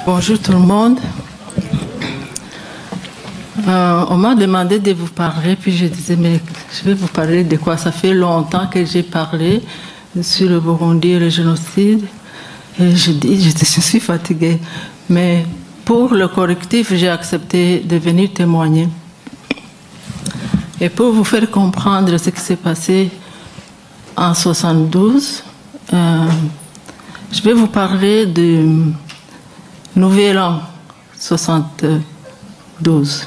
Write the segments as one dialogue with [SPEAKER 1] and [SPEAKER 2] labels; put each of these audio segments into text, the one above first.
[SPEAKER 1] Bonjour tout le monde. On m'a demandé de vous parler, puis je disais, mais je vais vous parler de quoi? Ça fait longtemps que j'ai parlé sur le Burundi et le génocide. Et je dis, je suis fatiguée. Mais pour le correctif, j'ai accepté de venir témoigner. Et pour vous faire comprendre ce qui s'est passé en 72, je vais vous parler du Nouvel An 72.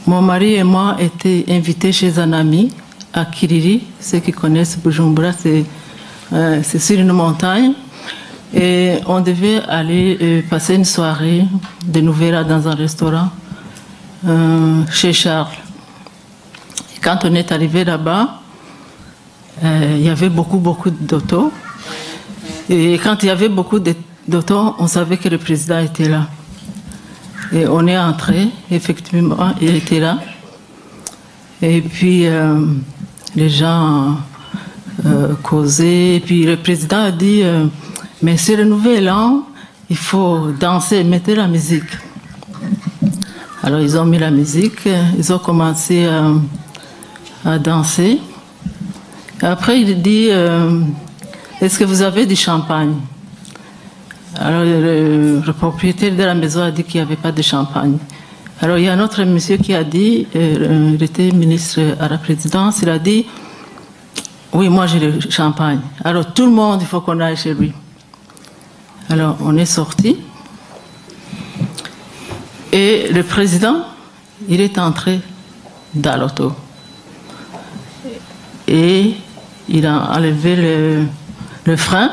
[SPEAKER 1] Mon mari et moi étaient invités chez un ami à Kiriri. Ceux qui connaissent Bujumbura, c'est sur une montagne. Et on devait aller passer une soirée de Nouvel An dans un restaurant chez Charles. Et quand on est arrivé là-bas, il y avait beaucoup d'autos. Et quand il y avait beaucoup d'autos, on savait que le président était là. Et on est entré, effectivement, il était là. Et puis, les gens causaient. Et puis, le président a dit, mais c'est le Nouvel An, il faut danser, mettez la musique. Alors, ils ont mis la musique, ils ont commencé à danser. Et après, il dit, est-ce que vous avez du champagne? Alors, le propriétaire de la maison a dit qu'il n'y avait pas de champagne. Alors, il y a un autre monsieur qui a dit, il était ministre à la présidence, il a dit, oui, moi j'ai le champagne. Alors, tout le monde, il faut qu'on aille chez lui. Alors, on est sorti. Et le président, il est entré dans l'auto. Et il a enlevé le frein.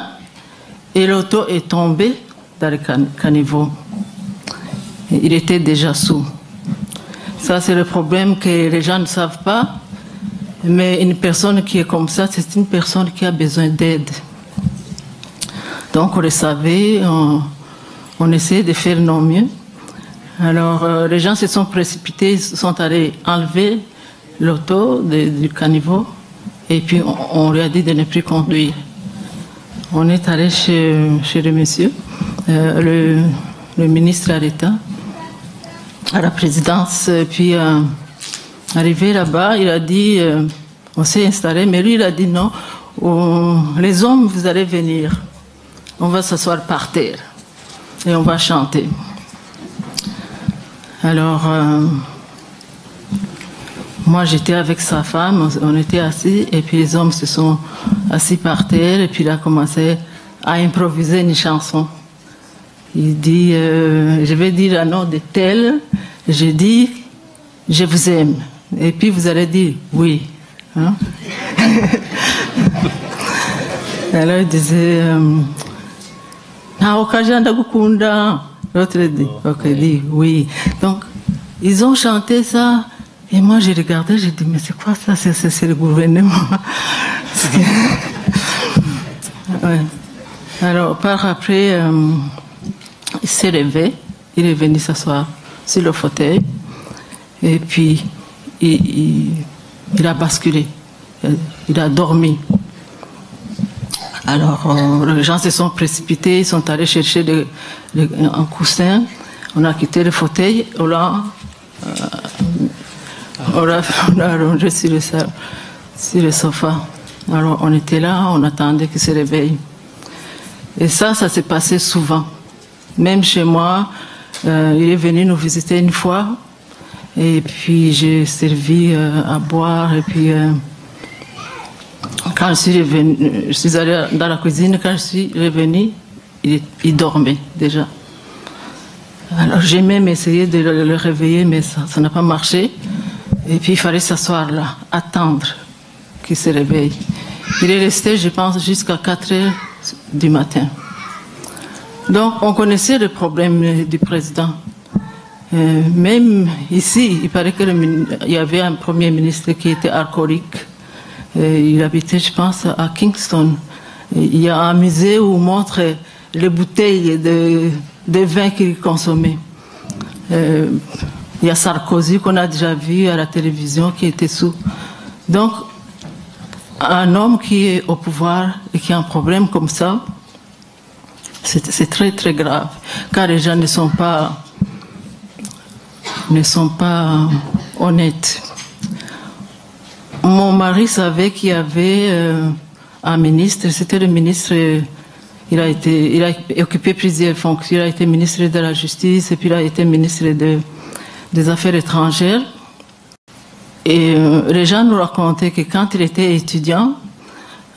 [SPEAKER 1] Et l'auto est tombée dans le caniveau. Il était déjà sous. Ça, c'est le problème que les gens ne savent pas. Mais une personne qui est comme ça, c'est une personne qui a besoin d'aide. Donc, on le savait, on essayait de faire nos mieux. Alors, les gens se sont précipités, ils sont allés enlever l'auto du caniveau. Et puis, on lui a dit de ne plus conduire. On est allé chez le monsieur, le ministre à l'État, à la présidence. Puis, arrivé là-bas, il a dit, on s'est installé, mais lui, il a dit non, les hommes, vous allez venir. On va s'asseoir par terre et on va chanter. Alors, moi, j'étais avec sa femme, on était assis, et puis les hommes se sont assis par terre, et puis il a commencé à improviser une chanson. Il dit, je vais dire un nom de tel, je dis, je vous aime. Et puis vous allez dire, oui. Hein? Alors il disait, l'autre dit, ok, dit, oui. Donc, ils ont chanté ça. Et moi, j'ai regardé, j'ai dit, mais c'est quoi ça? C'est le gouvernement. Ouais. Alors, par après, il s'est levé, il est venu s'asseoir sur le fauteuil, et puis il a basculé, il a dormi. Alors, les gens se sont précipités, ils sont allés chercher un coussin, on a quitté le fauteuil, on l'a allongé sur le sofa. Alors on était là, on attendait qu'il se réveille. Et ça s'est passé souvent. Même chez moi, il est venu nous visiter une fois. Et puis j'ai servi à boire. Et puis quand je suis allée dans la cuisine, quand je suis revenue, il dormait déjà. Alors j'ai même essayé de le réveiller, mais ça n'a pas marché. Et puis il fallait s'asseoir là, attendre qu'il se réveille. Il est resté, je pense, jusqu'à 4 heures du matin. Donc on connaissait le problème du président. Même ici, il paraît qu'il y avait un premier ministre qui était alcoolique. Il habitait, je pense, à Kingston. Il y a un musée où on montre les bouteilles de vin qu'il consommait. Il y a Sarkozy qu'on a déjà vu à la télévision qui était sous. Donc, un homme qui est au pouvoir et qui a un problème comme ça, C'est très très grave, car les gens ne sont pas honnêtes. Mon mari savait qu'il y avait un ministre, c'était le ministre, il a occupé plusieurs fonctions, il a été ministre de la Justice et puis il a été ministre des Affaires étrangères. Et les gens nous racontaient que quand il était étudiant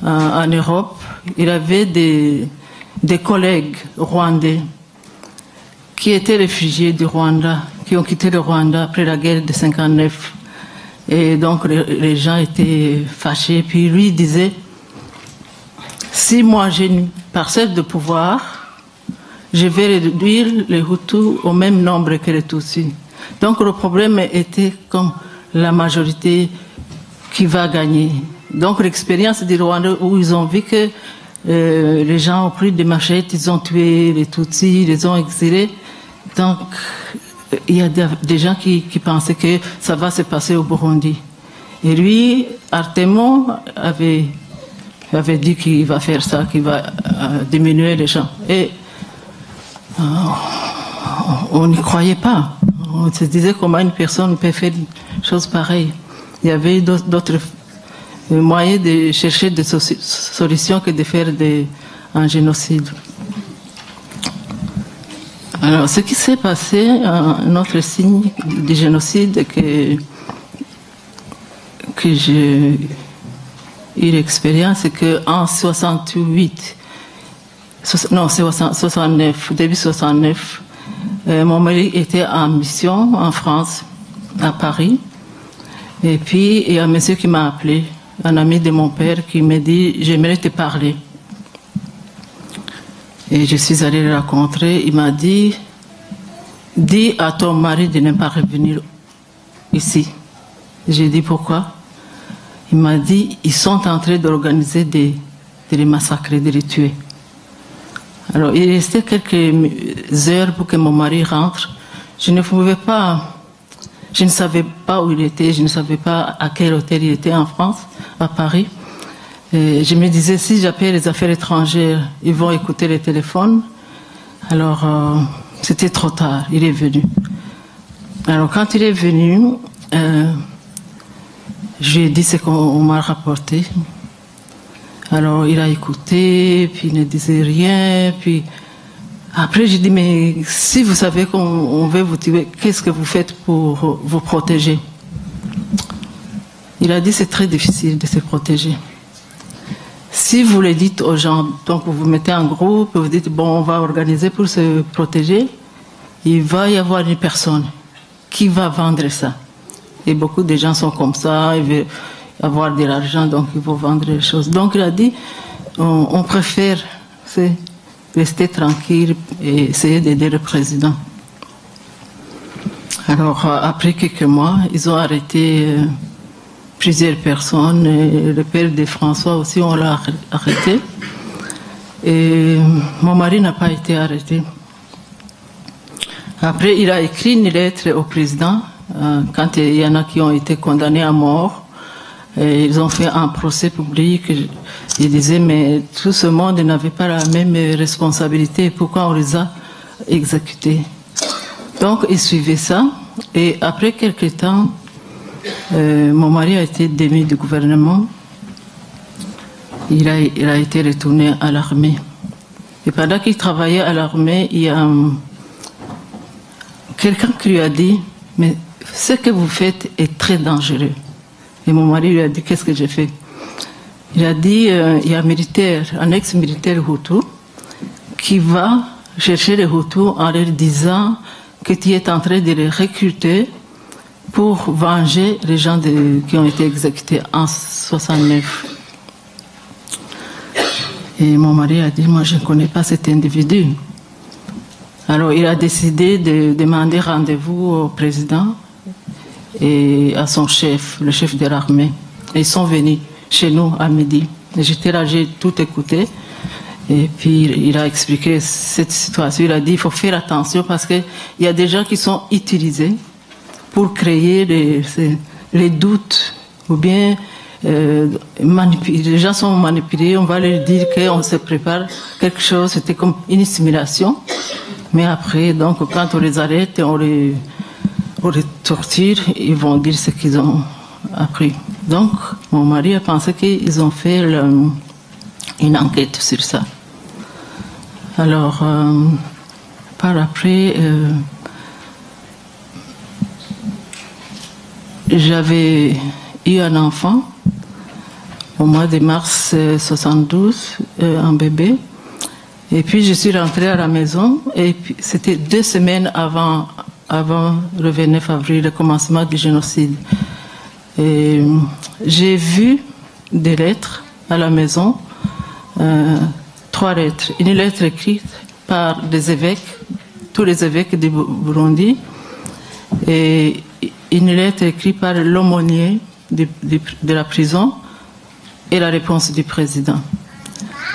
[SPEAKER 1] en Europe, il avait des collègues rwandais qui étaient réfugiés du Rwanda, qui ont quitté le Rwanda après la guerre de 59. Et donc les gens étaient fâchés. Puis lui disait, si moi j'ai une parcelle de pouvoir, je vais réduire les Hutus au même nombre que les Tutsis. Donc le problème était comme la majorité qui va gagner. Donc l'expérience du Rwanda où ils ont vu que les gens ont pris des machettes, ils ont tué les Tutsis, ils les ont exilés. Donc il y a des gens qui pensaient que ça va se passer au Burundi. Et lui, Artemon avait dit qu'il va faire ça, qu'il va diminuer les gens. Et on n'y croyait pas. On se disait comment une personne peut faire une chose pareille. Il y avait d'autres moyens de chercher des solutions que de faire un génocide. Alors, ce qui s'est passé, un autre signe du génocide que j'ai eu l'expérience, c'est qu'en 69, début 69, mon mari était en mission en France, à Paris. Et puis, il y a un monsieur qui m'a appelé, un ami de mon père, qui m'a dit « J'aimerais te parler ». Et je suis allée le rencontrer. Il m'a dit « Dis à ton mari de ne pas revenir ici ». J'ai dit « Pourquoi ?» Il m'a dit « Ils sont en train d'organiser de les massacrer, de les tuer ». Alors, il restait quelques heures pour que mon mari rentre. Je ne savais pas où il était, je ne savais pas à quel hôtel il était en France, à Paris. Et je me disais, si j'appelle les affaires étrangères, ils vont écouter le téléphone. Alors, c'était trop tard, il est venu. Alors, quand il est venu, je lui ai dit ce qu'on m'a rapporté. Alors, il a écouté, puis il ne disait rien, puis après, j'ai dit, mais si vous savez qu'on veut vous tuer, qu'est-ce que vous faites pour vous protéger? Il a dit, c'est très difficile de se protéger. Si vous le dites aux gens, donc vous vous mettez en groupe, vous dites, bon, on va organiser pour se protéger, il va y avoir une personne qui va vendre ça. Et beaucoup de gens sont comme ça, ils veulent avoir de l'argent, donc ils vont vendre les choses. Donc il a dit, on préfère rester tranquille et essayer d'aider le président. Alors, après quelques mois, ils ont arrêté plusieurs personnes. Et le père de François aussi, on l'a arrêté. Et mon mari n'a pas été arrêté. Après, il a écrit une lettre au président, quand il y en a qui ont été condamnés à mort. Et ils ont fait un procès public. Ils disaient, mais tout ce monde n'avait pas la même responsabilité. Pourquoi on les a exécutés? Donc, ils suivaient ça. Et après quelques temps, mon mari a été démis du gouvernement. Il a été retourné à l'armée. Et pendant qu'il travaillait à l'armée, il y a quelqu'un qui lui a dit, mais ce que vous faites est très dangereux. Et mon mari lui a dit, qu'est-ce que j'ai fait? Il a dit, il y a un ex-militaire Hutu qui va chercher les Hutus en leur disant que tu es en train de les recruter pour venger les gens qui ont été exécutés en 69. Et mon mari a dit, moi je ne connais pas cet individu. Alors il a décidé de demander rendez-vous au président et à son chef, le chef de l'armée. Ils sont venus chez nous à midi. J'étais là, j'ai tout écouté. Et puis il a expliqué cette situation. Il a dit il faut faire attention parce qu'il y a des gens qui sont utilisés pour créer les doutes ou bien les gens sont manipulés, on va leur dire qu'on se prépare quelque chose, c'était comme une simulation. Mais après, donc, quand on les arrête, on les torture, ils vont dire ce qu'ils ont appris. Donc, mon mari a pensé qu'ils ont fait une enquête sur ça. Alors, par après, j'avais eu un enfant au mois de mars 72, un bébé. Et puis je suis rentrée à la maison et puis c'était 2 semaines avant le 29 avril, le commencement du génocide. Et j'ai vu des lettres à la maison, 3 lettres. Une lettre écrite par des évêques, tous les évêques du Burundi, et une lettre écrite par l'aumônier de la prison et la réponse du président.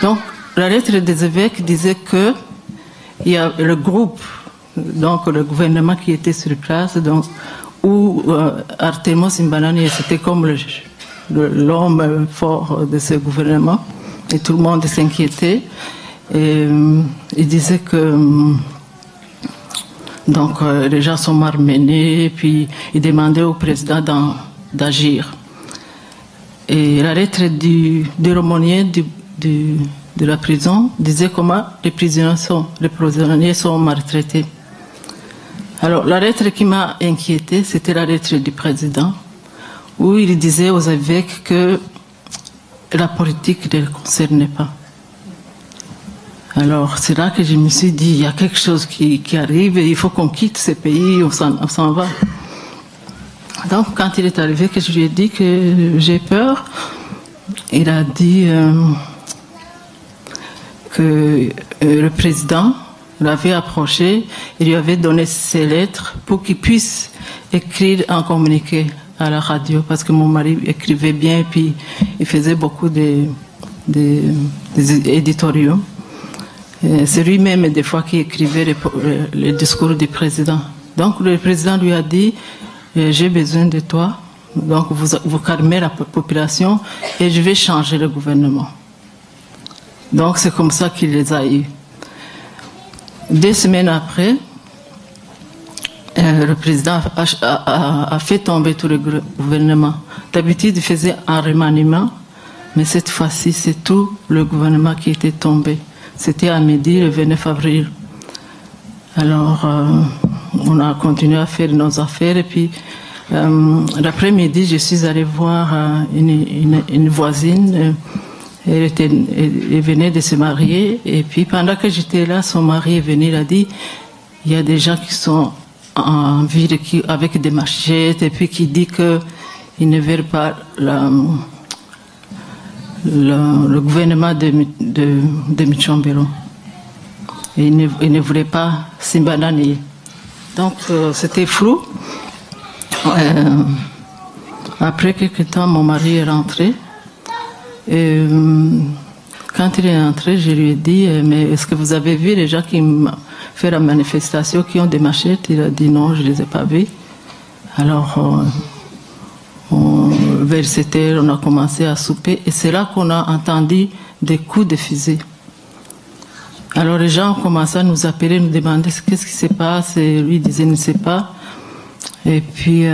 [SPEAKER 1] Donc, la lettre des évêques disait que il y a le groupe, donc le gouvernement qui était sur place, donc, où Artemos Imbanani, c'était comme l'homme fort de ce gouvernement, et tout le monde s'inquiétait. Et il disait que donc les gens sont malmenés, puis il demandait au président d'agir. Et la lettre du aumônier de la prison disait comment les prisonniers sont maltraités. Alors la lettre qui m'a inquiétée, c'était la lettre du président, où il disait aux évêques que la politique ne les concernait pas. Alors c'est là que je me suis dit, il y a quelque chose qui arrive et il faut qu'on quitte ce pays, on s'en va. Donc quand il est arrivé que je lui ai dit que j'ai peur, il a dit que le président l'avait approché et lui avait donné ses lettres pour qu'il puisse écrire un communiqué à la radio, parce que mon mari écrivait bien et puis il faisait beaucoup des éditoriaux. C'est lui-même des fois qui écrivait les discours du président. Donc le président lui a dit, j'ai besoin de toi, donc vous calmez la population et je vais changer le gouvernement. Donc c'est comme ça qu'il les a eus. 2 semaines après, le président a fait tomber tout le gouvernement. D'habitude, il faisait un remaniement, mais cette fois-ci, c'est tout le gouvernement qui était tombé. C'était à midi, le 29 avril. Alors, on a continué à faire nos affaires. Et puis, l'après-midi, je suis allée voir une voisine. Elle venait de se marier. Et puis, pendant que j'étais là, son mari est venu. Il a dit, il y a des gens qui sont en ville avec des machettes. Et puis, qui dit qu'ils ne veulent pas le gouvernement de Michombero. Et il ne voulait pas Simbanani. Donc, c'était flou. Après quelques temps, mon mari est rentré. Et quand il est rentré, je lui ai dit, mais est-ce que vous avez vu les gens qui ont fait la manifestation, qui ont des machettes? Il a dit non, je ne les ai pas vus. Alors, vers 7 heures, on a commencé à souper et c'est là qu'on a entendu des coups de fusil. Alors les gens ont commencé à nous appeler, nous demander qu'est-ce qui se passe, et lui disait ne sait pas. Et puis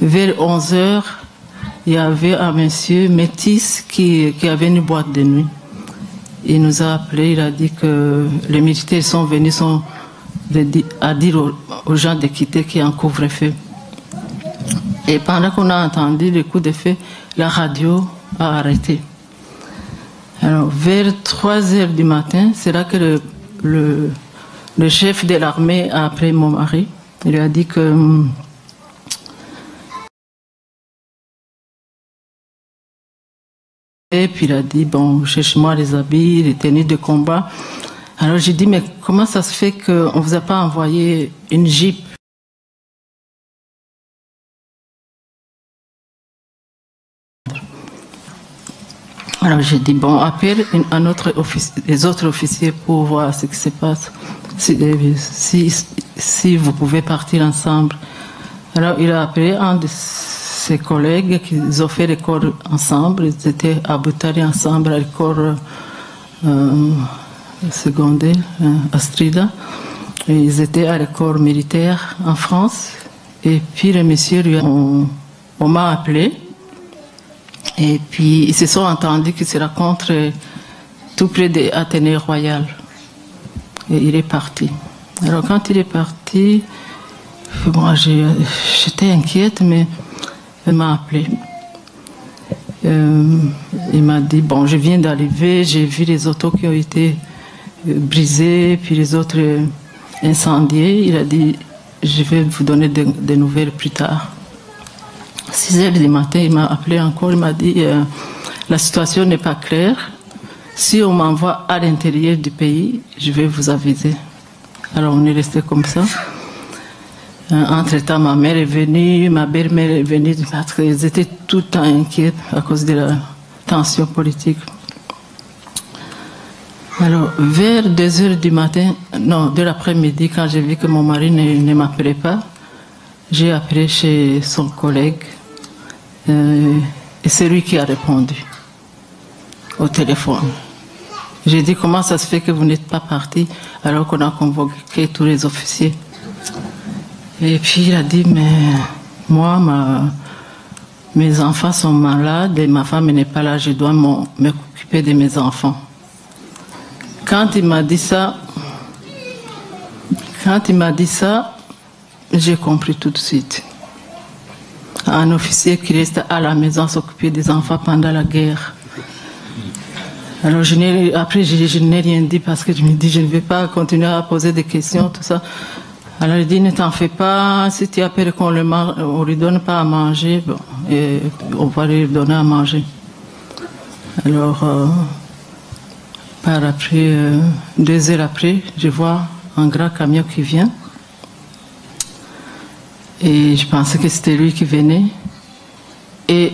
[SPEAKER 1] vers 11 heures, il y avait un monsieur métis qui avait une boîte de nuit. Il nous a appelés, il a dit que les militaires sont venus à dire aux gens de quitter qu'il y a un couvre-feu. Et pendant qu'on a entendu les coups de feu, la radio a arrêté. Alors, vers 3 heures du matin, c'est là que le chef de l'armée a appelé mon mari. Il lui a dit que et puis il a dit, bon, cherche-moi les habits, les tenues de combat. Alors j'ai dit, mais comment ça se fait qu'on ne vous a pas envoyé une Jeep? Alors j'ai dit, bon, appelle les autres officiers pour voir ce qui se passe, si vous pouvez partir ensemble. Alors il a appelé un de ses collègues qui ont fait l'école ensemble. Ils étaient à Boutari ensemble à l'école secondaire, Astrida. Et ils étaient à l'école militaire en France. Et puis le monsieur, on m'a appelé. Et puis ils se sont entendus qu'ils se rencontrent tout près de l'Athénée Royal. Et il est parti. Alors quand il est parti, moi j'étais inquiète, mais il m'a appelé. Il m'a dit, bon, je viens d'arriver, j'ai vu les autos qui ont été brisées, puis les autres incendiés. Il a dit, je vais vous donner des nouvelles plus tard. 6 heures du matin, il m'a appelé encore, il m'a dit, la situation n'est pas claire. Si on m'envoie à l'intérieur du pays, je vais vous aviser. Alors on est resté comme ça. Entre-temps, ma mère est venue, ma belle-mère est venue, parce qu'ils étaient tout le temps inquiets à cause de la tension politique. Alors, vers 2 heures du matin, non, de l'après-midi, quand j'ai vu que mon mari ne m'appelait pas, j'ai appelé chez son collègue et c'est lui qui a répondu au téléphone. J'ai dit, comment ça se fait que vous n'êtes pas parti alors qu'on a convoqué tous les officiers? Et puis il a dit, mais moi, mes enfants sont malades et ma femme n'est pas là, je dois m'occuper de mes enfants. Quand il m'a dit ça, j'ai compris tout de suite. Un officier qui reste à la maison s'occuper des enfants pendant la guerre. Alors après, je n'ai rien dit parce que je me dis, je ne vais pas continuer à poser des questions, tout ça. Alors il dit, ne t'en fais pas, si tu as peur qu'on ne lui donne pas à manger, bon, et on va lui donner à manger. Alors, par après, 2 heures après, je vois un grand camion qui vient. Et je pensais que c'était lui qui venait. Et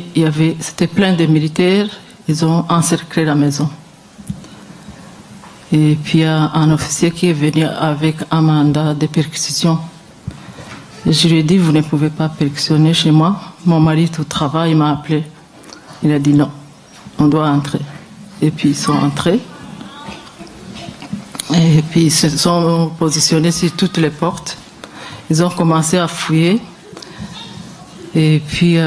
[SPEAKER 1] c'était plein de militaires, ils ont encerclé la maison. Et puis il y a un officier qui est venu avec un mandat de perquisition. Et je lui ai dit, vous ne pouvez pas perquisitionner chez moi. Mon mari est au travail, il m'a appelé. Il a dit non, on doit entrer. Et puis ils sont entrés. Et puis ils se sont positionnés sur toutes les portes. Ils ont commencé à fouiller. Et puis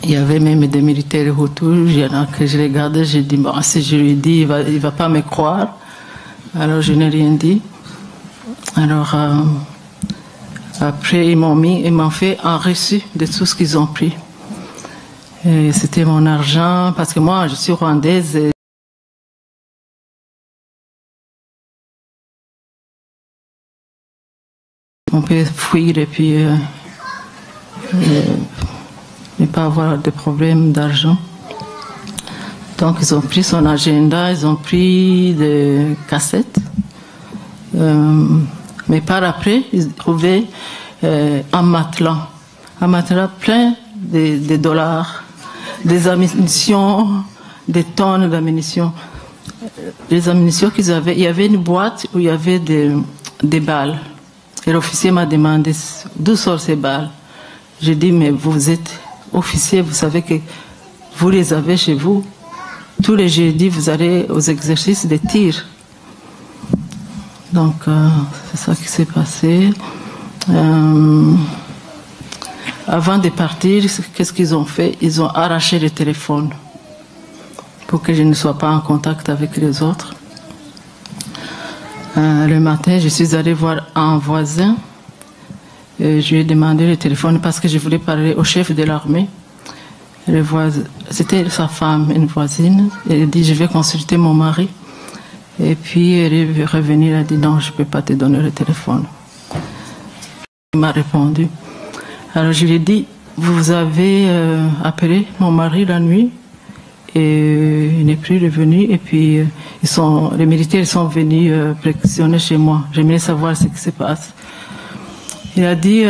[SPEAKER 1] il y avait même des militaires autour. Il y en a que je regardais, j'ai dit, bon, si je lui dis, il va pas me croire. Alors je n'ai rien dit. Alors après, ils m'ont fait un reçu de tout ce qu'ils ont pris. Et c'était mon argent, parce que moi, je suis rwandaise. Et on peut fuir et puis ne pas avoir de problème d'argent. Donc ils ont pris son agenda, ils ont pris des cassettes. Mais par après, ils trouvaient un matelas plein de dollars, des ammunitions, des tonnes d'ammunitions. Les ammunitions qu'ils avaient, il y avait une boîte où il y avait des balles. Et l'officier m'a demandé d'où sortent ces balles. J'ai dit, mais vous êtes officier, vous savez que vous les avez chez vous. Tous les jeudis, vous allez aux exercices de tir. Donc, c'est ça qui s'est passé. Avant de partir, qu'est-ce qu'ils ont fait? Ils ont arraché le téléphone pour que je ne sois pas en contact avec les autres. Le matin, je suis allée voir un voisin. Je lui ai demandé le téléphone parce que je voulais parler au chef de l'armée. C'était sa femme, une voisine. Elle a dit, je vais consulter mon mari. Et puis elle est revenue, elle a dit, non, je ne peux pas te donner le téléphone. Il m'a répondu. Alors je lui ai dit, vous avez appelé mon mari la nuit et il n'est plus revenu. Et puis les militaires sont venus perquisitionner chez moi. J'aimerais savoir ce qui se passe. Il a dit,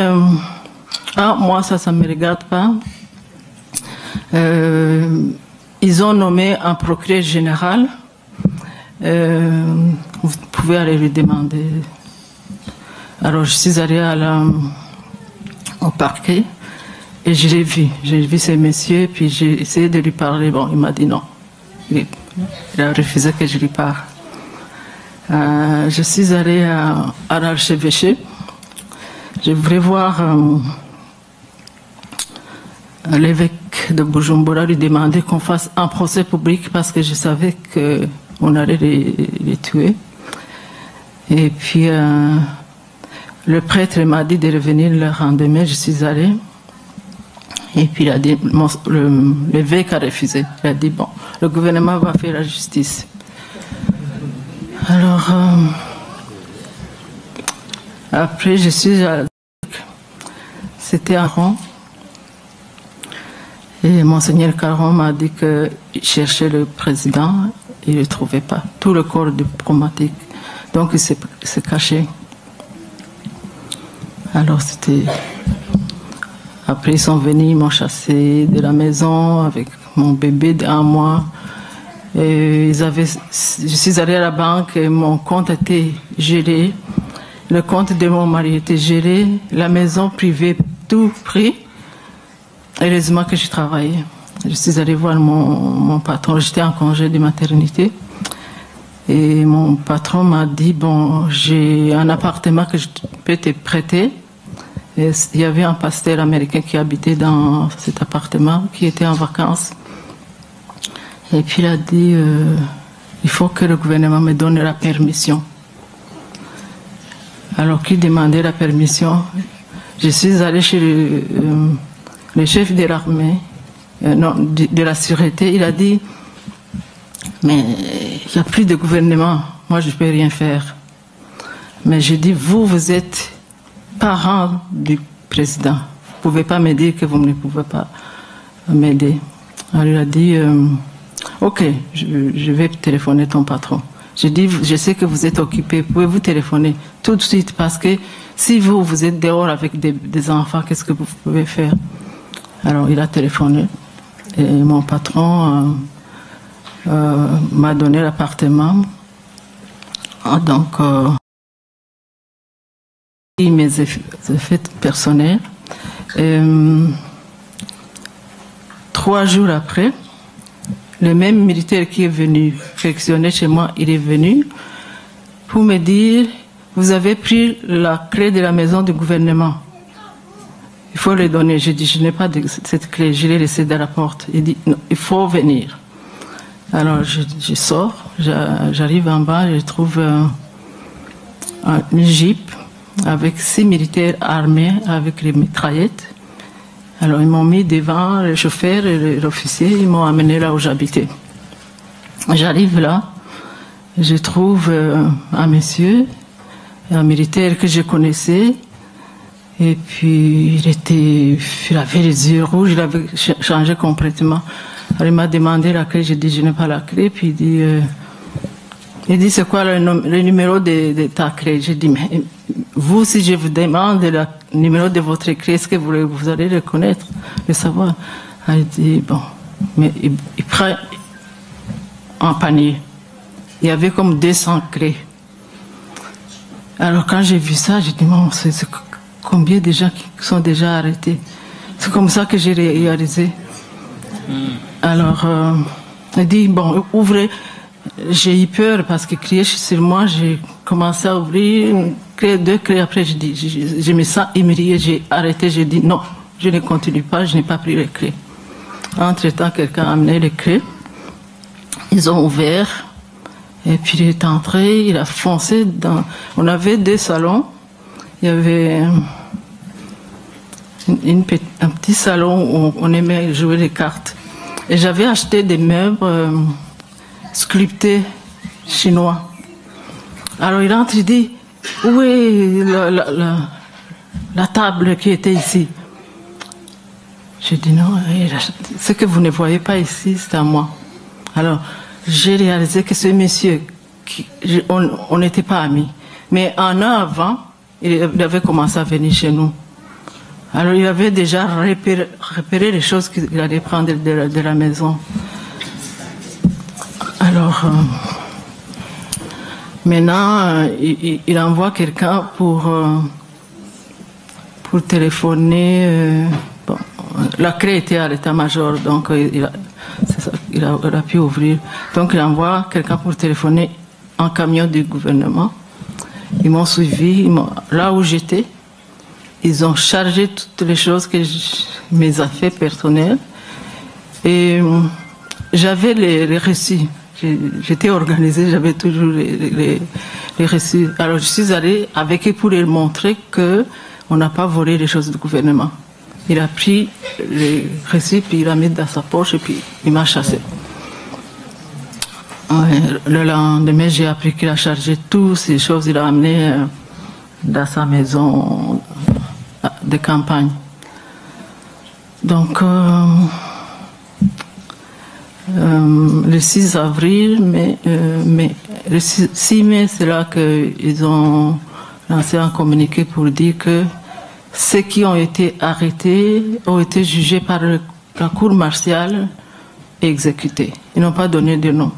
[SPEAKER 1] moi ça ne me regarde pas. Ils ont nommé un procureur général. Vous pouvez aller lui demander. Alors je suis allée au parquet. Et je l'ai vu. J'ai vu ce monsieur, puis j'ai essayé de lui parler. Bon, il m'a dit non. Il a refusé que je lui parle. Je suis allée à l'archevêché. Je voulais voir l'évêque de Bujumbura, lui demander qu'on fasse un procès public parce que je savais qu'on allait les tuer. Et puis, le prêtre m'a dit de revenir le lendemain. Je suis allée. Et puis, il a dit, l'évêque a refusé. Il a dit, bon, le gouvernement va faire la justice. Alors, après, je suis allée. C'était à Rome. Et Monseigneur Caron m'a dit qu'il cherchait le président. Il ne le trouvait pas. Tout le corps diplomatique. Donc, il s'est caché. Alors, c'était... Après, ils sont venus, ils m'ont chassé de la maison avec mon bébé d'1 mois. Et je suis allée à la banque et mon compte était gelé. Le compte de mon mari était gelé. La maison privée, tout pris. Heureusement que je travaillais. Je suis allée voir mon patron. J'étais en congé de maternité. Et mon patron m'a dit, bon, j'ai un appartement que je peux te prêter. Et il y avait un pasteur américain qui habitait dans cet appartement, qui était en vacances. Et puis il a dit, il faut que le gouvernement me donne la permission. Alors qu'il demandait la permission, je suis allée chez le chef de l'armée, de la sûreté. Il a dit, mais il n'y a plus de gouvernement, moi je ne peux rien faire. Mais j'ai dit, vous êtes parent du président. Vous ne pouvez pas me dire que vous ne pouvez pas m'aider. Alors il a dit, ok, je vais téléphoner ton patron. J'ai dit, je sais que vous êtes occupé, pouvez-vous téléphoner tout de suite parce que si vous êtes dehors avec des enfants, qu'est-ce que vous pouvez faire? Alors il a téléphoné et mon patron m'a donné l'appartement. Donc, mes effets personnels. 3 jours après, le même militaire qui est venu sélectionner chez moi, il est venu pour me dire, vous avez pris la clé de la maison du gouvernement. Il faut le donner. J'ai dit, je n'ai pas cette clé, je l'ai laissée dans la porte. Il dit, non, il faut venir. Alors je sors, j'arrive en bas, je trouve une jeep avec 6 militaires armés avec les mitraillettes. Alors ils m'ont mis devant le chauffeur et l'officier, ils m'ont amené là où j'habitais. J'arrive là, je trouve un monsieur, un militaire que je connaissais, et puis il avait les yeux rouges, il avait changé complètement. Alors il m'a demandé la clé, j'ai dit je n'ai pas la clé, puis il dit c'est quoi le numéro de ta clé? J'ai dit mais vous, si je vous demande le numéro de votre clé, est-ce que vous allez le connaître, le savoir? Alors, il dit bon, mais il prend un panier. Il y avait comme 200 clés. Alors quand j'ai vu ça, j'ai dit bon, c'est combien de gens qui sont déjà arrêtés? C'est comme ça que j'ai réalisé. Alors il dit bon, ouvrez. J'ai eu peur parce que crier sur moi, j'ai commencé à ouvrir une clé, 2 clés. Après, je me sens humiliée, j'ai arrêté, j'ai dit non, je ne continue pas, je n'ai pas pris les clés. Entre-temps, quelqu'un a amené les clés. Ils ont ouvert, et puis il est entré, il a foncé dans... On avait 2 salons, il y avait un petit salon où on aimait jouer les cartes. Et j'avais acheté des meubles sculptés chinois. Alors il entre, il dit, où est la table qui était ici? J'ai dit non, ce que vous ne voyez pas ici, c'est à moi. Alors j'ai réalisé que ce monsieur, on n'était pas amis, mais 1 an avant, il avait commencé à venir chez nous. Alors il avait déjà repéré les choses qu'il allait prendre de la maison. Alors, maintenant, il envoie quelqu'un pour pour téléphoner. Bon, la clé était à l'état-major, donc il a pu ouvrir. Donc il envoie quelqu'un pour téléphoner en camion du gouvernement. Ils m'ont suivi, là où j'étais. Ils ont chargé toutes les choses, mes affaires personnelles. Et j'avais les reçus. J'étais organisée, j'avais toujours les reçus. Alors je suis allée avec eux pour leur montrer qu'on n'a pas volé les choses du gouvernement. Il a pris les reçus, puis il l'a mis dans sa poche, et puis il m'a chassé. Le lendemain, j'ai appris qu'il a chargé toutes ces choses, il l'a amené dans sa maison de campagne. Donc, le 6 avril, le 6 mai, c'est là qu'ils ont lancé un communiqué pour dire que ceux qui ont été arrêtés ont été jugés par la cour martiale et exécutés. Ils n'ont pas donné de nom.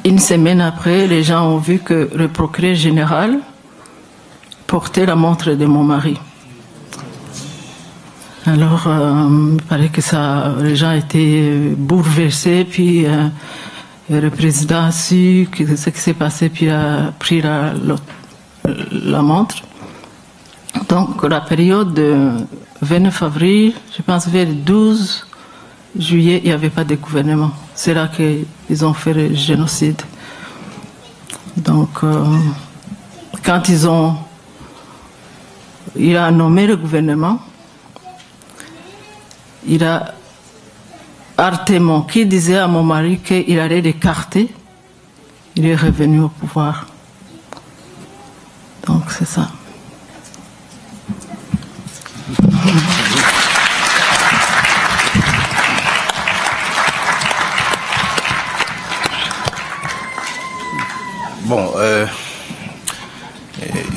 [SPEAKER 1] Une semaine après, les gens ont vu que le procureur général portait la montre de mon mari. Alors, il paraît que les gens étaient bouleversés, puis le président a su ce qui s'est passé, puis a pris la montre. Donc, la période de 29 avril, je pense vers le 12 juillet, il n'y avait pas de gouvernement. C'est là qu'ils ont fait le génocide. Donc, quand il a nommé le gouvernement, il a Artemon qui disait à mon mari qu'il allait l'écarter, il est revenu au pouvoir. Donc c'est ça.
[SPEAKER 2] Bon,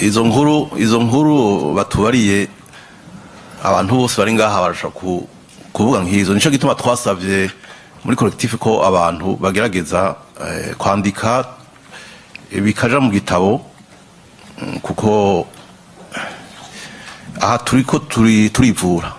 [SPEAKER 2] izo nkuru batubariye abantu bose bari ngaha barashaka kuvuga nk'izo. Nico gituma twasavye muri collectif ko abantu bagerageza kwandika bikaja mu gitabo, kuko aha turiko turivura.